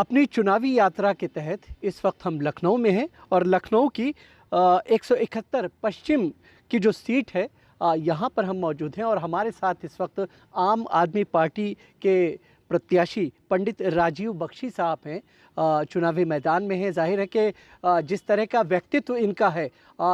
अपनी चुनावी यात्रा के तहत इस वक्त हम लखनऊ में हैं और लखनऊ की 171 पश्चिम की जो सीट है यहाँ पर हम मौजूद हैं और हमारे साथ इस वक्त आम आदमी पार्टी के प्रत्याशी पंडित राजीव बख्शी साहब हैं। चुनावी मैदान में हैं। जाहिर है कि जिस तरह का व्यक्तित्व इनका है,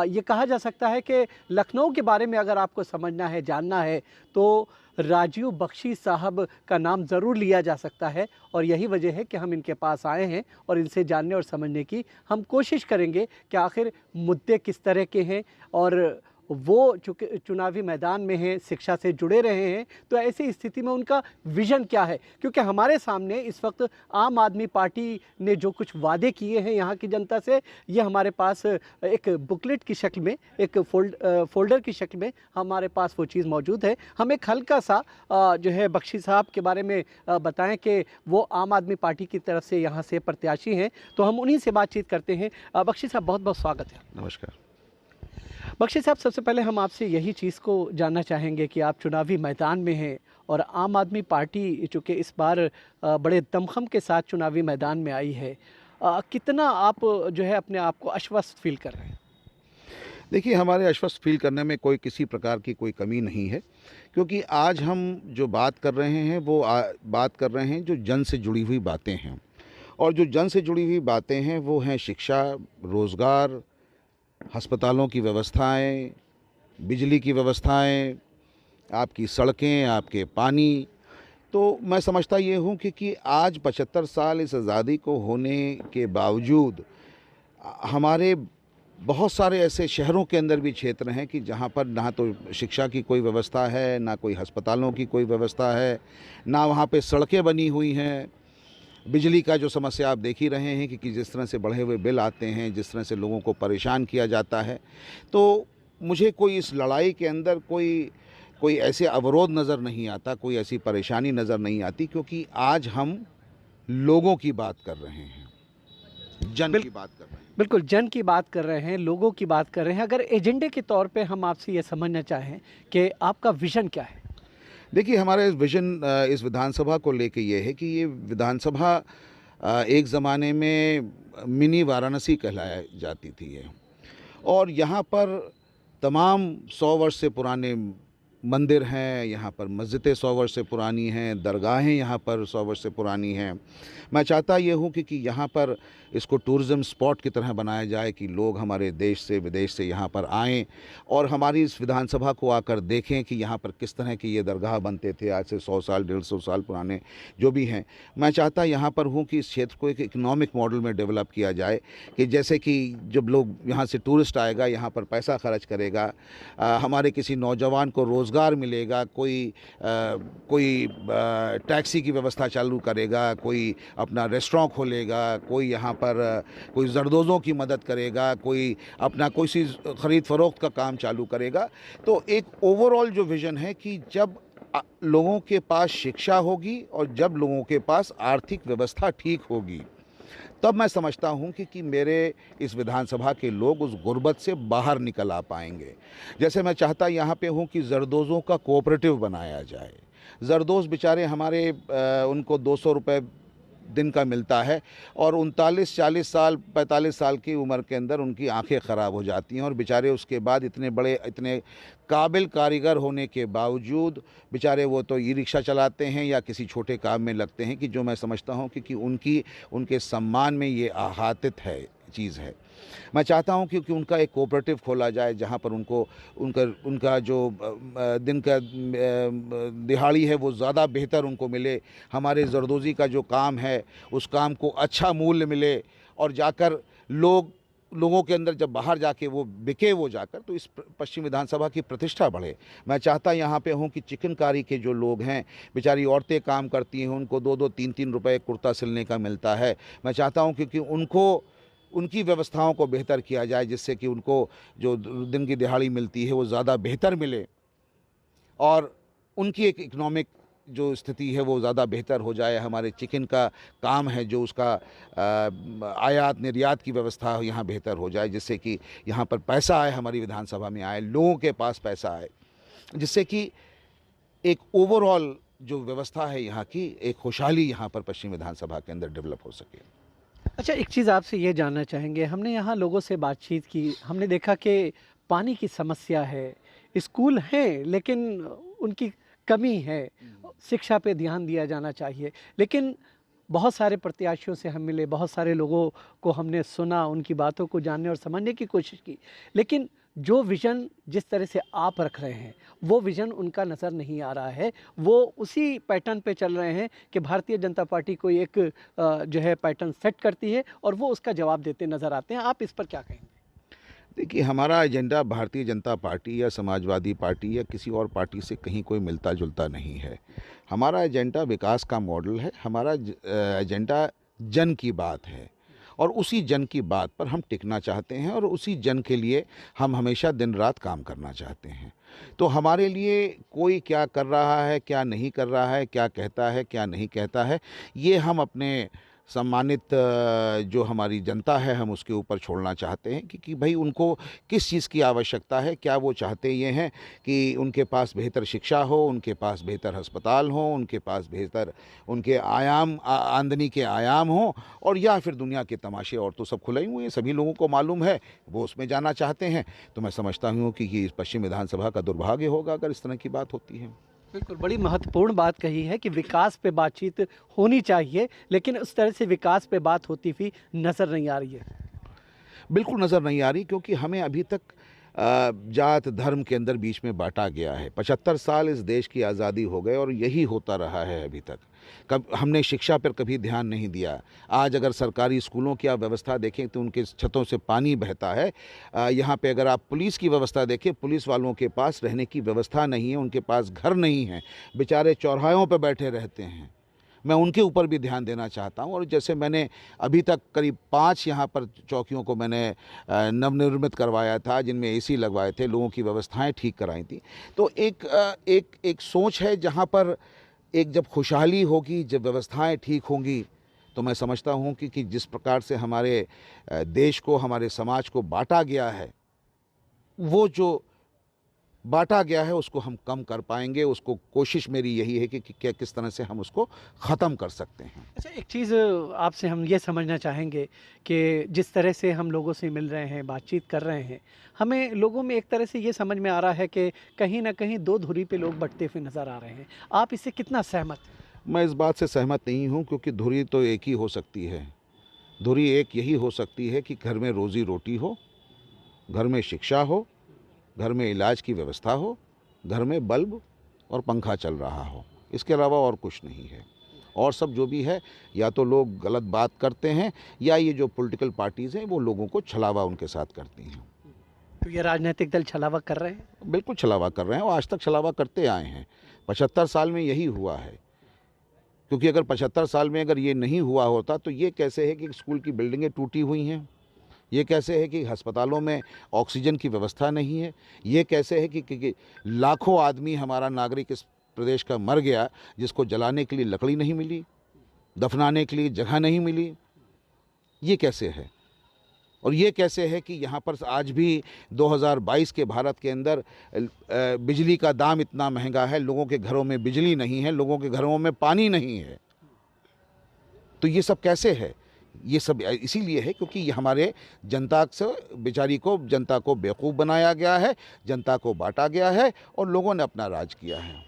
ये कहा जा सकता है कि लखनऊ के बारे में अगर आपको समझना है, जानना है, तो राजीव बख्शी साहब का नाम ज़रूर लिया जा सकता है। और यही वजह है कि हम इनके पास आए हैं और इनसे जानने और समझने की हम कोशिश करेंगे कि आखिर मुद्दे किस तरह के हैं और वो चूँकि चुनावी मैदान में हैं, शिक्षा से जुड़े रहे हैं, तो ऐसी स्थिति में उनका विज़न क्या है। क्योंकि हमारे सामने इस वक्त आम आदमी पार्टी ने जो कुछ वादे किए हैं यहाँ की जनता से, ये हमारे पास एक बुकलेट की शक्ल में, एक फोल्डर की शक्ल में हमारे पास वो चीज़ मौजूद है। हम एक हल्का सा जो है बख्शी साहब के बारे में बताएं कि वो आम आदमी पार्टी की तरफ से यहाँ से प्रत्याशी हैं, तो हम उन्हीं से बातचीत करते हैं। बख्शी साहब, बहुत बहुत स्वागत है। नमस्कार। बख्शी साहब, सबसे पहले हम आपसे यही चीज़ को जानना चाहेंगे कि आप चुनावी मैदान में हैं और आम आदमी पार्टी चूँकि इस बार बड़े दमखम के साथ चुनावी मैदान में आई है, कितना आप जो है अपने आप को आश्वस्त फील कर रहे हैं? देखिए, हमारे आश्वस्त फील करने में कोई किसी प्रकार की कोई कमी नहीं है, क्योंकि आज हम जो बात कर रहे हैं वो बात कर रहे हैं जो जन से जुड़ी हुई बातें हैं। और जो जन से जुड़ी हुई बातें हैं वो हैं शिक्षा, रोज़गार, अस्पतालों की व्यवस्थाएं, बिजली की व्यवस्थाएं, आपकी सड़कें, आपके पानी। तो मैं समझता ये हूँ कि आज 75 साल इस आज़ादी को होने के बावजूद हमारे बहुत सारे ऐसे शहरों के अंदर भी क्षेत्र हैं कि जहाँ पर ना तो शिक्षा की कोई व्यवस्था है, ना कोई अस्पतालों की कोई व्यवस्था है, ना वहाँ पे सड़कें बनी हुई हैं। बिजली का जो समस्या आप देख ही रहे हैं कि जिस तरह से बढ़े हुए बिल आते हैं, जिस तरह से लोगों को परेशान किया जाता है। तो मुझे कोई इस लड़ाई के अंदर कोई ऐसे अवरोध नज़र नहीं आता, कोई ऐसी परेशानी नज़र नहीं आती, क्योंकि आज हम लोगों की बात कर रहे हैं, जन की बात कर रहे हैं। बिल्कुल, जन की बात कर रहे हैं, लोगों की बात कर रहे हैं। अगर एजेंडे के तौर पे हम आपसे ये समझना चाहें कि आपका विज़न क्या है? देखिए, हमारा विज़न इस विधानसभा को लेके ये है कि ये विधानसभा एक ज़माने में मिनी वाराणसी कहलाया जाती थी ये। और यहाँ पर तमाम 100 वर्ष से पुराने मंदिर हैं, यहाँ पर मस्जिदें 100 वर्ष से पुरानी हैं, दरगाहें यहाँ पर 100 वर्ष से पुरानी हैं। मैं चाहता ये हूँ कि यहाँ पर इसको टूरिज़्म स्पॉट की तरह बनाया जाए कि लोग हमारे देश से विदेश से यहाँ पर आएँ और हमारी इस विधानसभा को आकर देखें कि यहाँ पर किस तरह के ये दरगाह बनते थे आज से 100 साल 150 साल पुराने जो भी हैं। मैं चाहता यहाँ पर हूँ कि इस क्षेत्र को एक इकोनॉमिक मॉडल में डेवलप किया जाए कि जैसे कि जब लोग यहाँ से टूरिस्ट आएगा, यहाँ पर पैसा खर्च करेगा, हमारे किसी नौजवान को रोज़गार मिलेगा, कोई टैक्सी की व्यवस्था चालू करेगा, कोई अपना रेस्टोरेंट खोलेगा, कोई यहाँ पर कोई जरदोज़ों की मदद करेगा, कोई अपना कोई चीज़ ख़रीद फ़रोख्त का काम चालू करेगा। तो एक ओवरऑल जो विज़न है कि जब लोगों के पास शिक्षा होगी और जब लोगों के पास आर्थिक व्यवस्था ठीक होगी, तब मैं समझता हूँ कि मेरे इस विधानसभा के लोग उस गुर्बत से बाहर निकल आ पाएंगे। जैसे मैं चाहता यहाँ पे हूँ कि जरदोज़ों का कोऑपरेटिव बनाया जाए। जरदोज़ बेचारे हमारे उनको 200 रुपये दिन का मिलता है और 39, 40 साल, 45 साल की उम्र के अंदर उनकी आंखें ख़राब हो जाती हैं और बेचारे उसके बाद इतने काबिल कारीगर होने के बावजूद बेचारे वो तो ई रिक्शा चलाते हैं या किसी छोटे काम में लगते हैं कि जो मैं समझता हूँ कि उनके सम्मान में ये आघातित है चीज़ है। मैं चाहता हूं कि उनका एक कोऑपरेटिव खोला जाए जहां पर उनका जो दिन का दिहाड़ी है वो ज़्यादा बेहतर उनको मिले, हमारे जरदोज़ी का जो काम है उस काम को अच्छा मूल्य मिले और जाकर लोगों के अंदर जब बाहर जाके वो बिके वो जाकर, तो इस पश्चिम विधानसभा की प्रतिष्ठा बढ़े। मैं चाहता यहाँ पे हूँ कि चिकनकारी के जो लोग हैं, बेचारी औरतें काम करती हैं, उनको 2-2, 3-3 रुपए कुर्ता सिलने का मिलता है। मैं चाहता हूँ क्योंकि उनकी व्यवस्थाओं को बेहतर किया जाए, जिससे कि उनको जो दिन की दिहाड़ी मिलती है वो ज़्यादा बेहतर मिले और उनकी एक इकोनॉमिक जो स्थिति है वो ज़्यादा बेहतर हो जाए। हमारे चिकन का काम है जो उसका आयात निर्यात की व्यवस्था यहाँ बेहतर हो जाए, जिससे कि यहाँ पर पैसा आए, हमारी विधानसभा में आए, लोगों के पास पैसा आए, जिससे कि एक ओवरऑल जो व्यवस्था है यहाँ की, एक खुशहाली यहाँ पर पश्चिम विधानसभा के अंदर डेवलप हो सके। अच्छा, एक चीज़ आपसे ये जानना चाहेंगे, हमने यहाँ लोगों से बातचीत की, हमने देखा कि पानी की समस्या है, स्कूल हैं लेकिन उनकी कमी है, शिक्षा पे ध्यान दिया जाना चाहिए। लेकिन बहुत सारे प्रत्याशियों से हम मिले, बहुत सारे लोगों को हमने सुना, उनकी बातों को जानने और समझने की कोशिश की। लेकिन जो विज़न जिस तरह से आप रख रहे हैं, वो विज़न उनका नज़र नहीं आ रहा है। वो उसी पैटर्न पे चल रहे हैं कि भारतीय जनता पार्टी कोई एक जो है पैटर्न सेट करती है और वो उसका जवाब देते नज़र आते हैं। आप इस पर क्या कहेंगे? देखिए, हमारा एजेंडा भारतीय जनता पार्टी या समाजवादी पार्टी या किसी और पार्टी से कहीं कोई मिलता-जुलता नहीं है। हमारा एजेंडा विकास का मॉडल है, हमारा एजेंडा जन की बात है और उसी जन की बात पर हम टिकना चाहते हैं और उसी जन के लिए हम हमेशा दिन-रात काम करना चाहते हैं। तो हमारे लिए कोई क्या कर रहा है, क्या नहीं कर रहा है, क्या कहता है, क्या नहीं कहता है, ये हम अपने सम्मानित जो हमारी जनता है, हम उसके ऊपर छोड़ना चाहते हैं कि भाई उनको किस चीज़ की आवश्यकता है, क्या वो चाहते ये हैं कि उनके पास बेहतर शिक्षा हो, उनके पास बेहतर अस्पताल हो, उनके पास बेहतर उनके आमदनी के आयाम हों, और या फिर दुनिया के तमाशे और तो सब खुले ही हुए हैं, सभी लोगों को मालूम है, वो उसमें जाना चाहते हैं। तो मैं समझता हूँ कि ये पश्चिम विधानसभा का दुर्भाग्य होगा अगर इस तरह की बात होती है। बिल्कुल, बड़ी महत्वपूर्ण बात कही है कि विकास पे बातचीत होनी चाहिए, लेकिन उस तरह से विकास पे बात होती हुई नज़र नहीं आ रही है। बिल्कुल नज़र नहीं आ रही, क्योंकि हमें अभी तक जात धर्म के अंदर बीच में बांटा गया है। 75 साल इस देश की आज़ादी हो गए और यही होता रहा है अभी तक। कब हमने शिक्षा पर कभी ध्यान नहीं दिया। आज अगर सरकारी स्कूलों की आप व्यवस्था देखें तो उनके छतों से पानी बहता है। यहाँ पे अगर आप पुलिस की व्यवस्था देखें, पुलिस वालों के पास रहने की व्यवस्था नहीं है, उनके पास घर नहीं है, बेचारे चौराहों पे बैठे रहते हैं। मैं उनके ऊपर भी ध्यान देना चाहता हूँ। और जैसे मैंने अभी तक करीब 5 यहाँ पर चौकियों को मैंने नवनिर्मित करवाया था, जिनमें एसी लगवाए थे, लोगों की व्यवस्थाएं ठीक कराई थी। तो एक सोच है जहाँ पर एक जब खुशहाली होगी, जब व्यवस्थाएं ठीक होंगी, तो मैं समझता हूँ कि जिस प्रकार से हमारे देश को, हमारे समाज को बांटा गया है, वो जो बांटा गया है उसको हम कम कर पाएंगे। उसको कोशिश मेरी यही है कि क्या किस तरह से हम उसको ख़त्म कर सकते हैं। अच्छा, एक चीज़ आपसे हम ये समझना चाहेंगे कि जिस तरह से हम लोगों से मिल रहे हैं, बातचीत कर रहे हैं, हमें लोगों में एक तरह से ये समझ में आ रहा है कि कहीं न कहीं दो धुरी पे लोग बँटते हुए नज़र आ रहे हैं। आप इससे कितना सहमत हैं? मैं इस बात से सहमत नहीं हूँ, क्योंकि धुरी तो एक ही हो सकती है। धुरी एक यही हो सकती है कि घर में रोज़ी रोटी हो, घर में शिक्षा हो, घर में इलाज की व्यवस्था हो, घर में बल्ब और पंखा चल रहा हो। इसके अलावा और कुछ नहीं है। और सब जो भी है, या तो लोग गलत बात करते हैं, या ये जो पॉलिटिकल पार्टीज़ हैं वो लोगों को छलावा उनके साथ करती हैं। तो ये राजनीतिक दल छलावा कर रहे हैं? बिल्कुल छलावा कर रहे हैं और आज तक छलावा करते आए हैं। 75 साल में यही हुआ है। क्योंकि अगर 75 साल में अगर ये नहीं हुआ होता तो ये कैसे है कि स्कूल की बिल्डिंगें टूटी हुई हैं, ये कैसे है कि अस्पतालों में ऑक्सीजन की व्यवस्था नहीं है, ये कैसे है कि लाखों आदमी, हमारा नागरिक इस प्रदेश का मर गया, जिसको जलाने के लिए लकड़ी नहीं मिली, दफनाने के लिए जगह नहीं मिली, ये कैसे है? और ये कैसे है कि यहाँ पर आज भी 2022 के भारत के अंदर बिजली का दाम इतना महंगा है, लोगों के घरों में बिजली नहीं है, लोगों के घरों में पानी नहीं है। तो ये सब कैसे है? ये सब इसीलिए है क्योंकि ये हमारे जनता से जनता को बेवकूफ़ बनाया गया है, जनता को बांटा गया है और लोगों ने अपना राज किया है।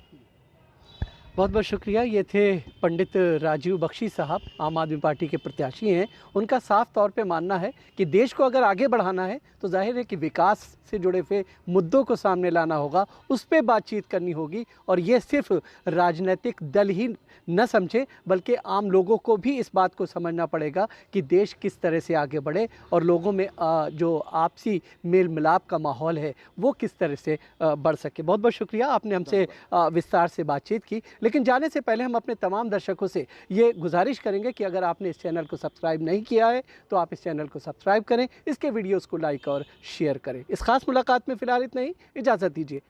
बहुत बहुत शुक्रिया। ये थे पंडित राजीव बख्शी साहब, आम आदमी पार्टी के प्रत्याशी हैं। उनका साफ तौर पे मानना है कि देश को अगर आगे बढ़ाना है तो जाहिर है कि विकास से जुड़े हुए मुद्दों को सामने लाना होगा, उस पर बातचीत करनी होगी। और ये सिर्फ राजनीतिक दल ही न समझे, बल्कि आम लोगों को भी इस बात को समझना पड़ेगा कि देश किस तरह से आगे बढ़े और लोगों में जो आपसी मेल मिलाप का माहौल है वो किस तरह से बढ़ सके। बहुत बहुत शुक्रिया, आपने हमसे विस्तार से बातचीत की। लेकिन जाने से पहले हम अपने तमाम दर्शकों से ये गुजारिश करेंगे कि अगर आपने इस चैनल को सब्सक्राइब नहीं किया है तो आप इस चैनल को सब्सक्राइब करें, इसके वीडियोस को लाइक और शेयर करें। इस खास मुलाकात में फ़िलहाल इतना ही, इजाज़त दीजिए।